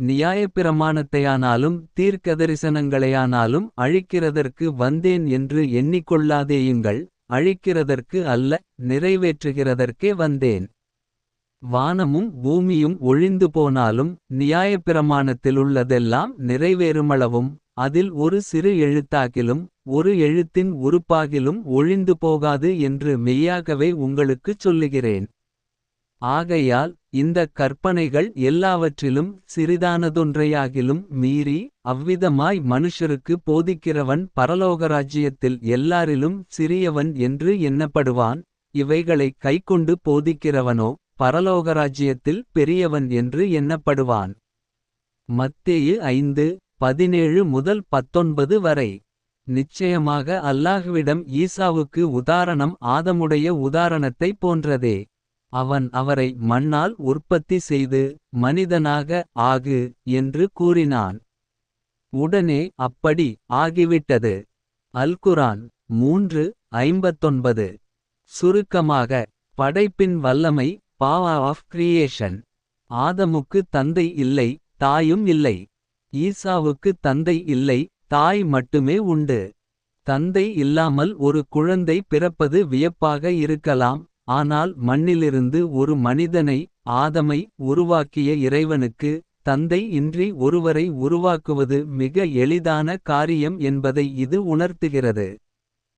நியாயப்பிரமாணத்தையானாலும் தீர்க்கதரிசனங்களையானாலும் அழிக்கிறதற்கு வந்தேன் என்று எண்ணிக்கொள்ளாதேயுங்கள். அழிக்கிறதற்கு அல்ல, நிறைவேற்றுகிறதற்கே வந்தேன். வானமும் பூமியும் ஒழிந்து போனாலும் நியாயப்பிரமாணத்திலுள்ளதெல்லாம் நிறைவேறுமளவும். அதில் ஒரு சிறு எழுத்தாகிலும் ஒரு எழுத்தின் உறுப்பாகிலும் ஒழிந்து போகாது என்று மெய்யாகவே உங்களுக்குச் சொல்லுகிறேன். ஆகையால் இந்தக் கற்பனைகள் எல்லாவற்றிலும் சிறிதானதொன்றையாகிலும் மீறி. அவ்விதமாய் மனுஷருக்கு போதிக்கிறவன் பரலோகராஜ்யத்தில் எல்லாரிலும் சிறியவன் என்று எண்ணப்படுவான். இவைகளைக் கைக்கொண்டு போதிக்கிறவனோ பரலோகராஜ்யத்தில் பெரியவன் என்று எண்ணப்படுவான். மத்தேயு 5:17-19 வரை. நிச்சயமாக அல்லாஹ்விடம் ஈசாவுக்கு உதாரணம் ஆதமுடைய உதாரணத்தைப் போன்றதே. அவன் அவரை மண்ணால் உற்பத்தி செய்து மனிதனாக ஆகு என்று கூறினான். உடனே அப்படி ஆகிவிட்டது. அல்குரான் 3:59. சுருக்கமாக, படைப்பின் வல்லமை பவர் ஆஃப் கிரியேஷன். ஆதமுக்கு தந்தை இல்லை, தாயும் இல்லை. ஈசாவுக்கு தந்தை இல்லை, தாய் மட்டுமே உண்டு. தந்தை இல்லாமல் ஒரு குழந்தை பிறப்பது வியப்பாக இருக்கலாம். ஆனால் மண்ணிலிருந்து ஒரு மனிதனை, ஆதமை உருவாக்கிய இறைவனுக்கு தந்தை இன்றி ஒருவரை உருவாக்குவது மிக எளிதான காரியம் என்பதை இது உணர்த்துகிறது.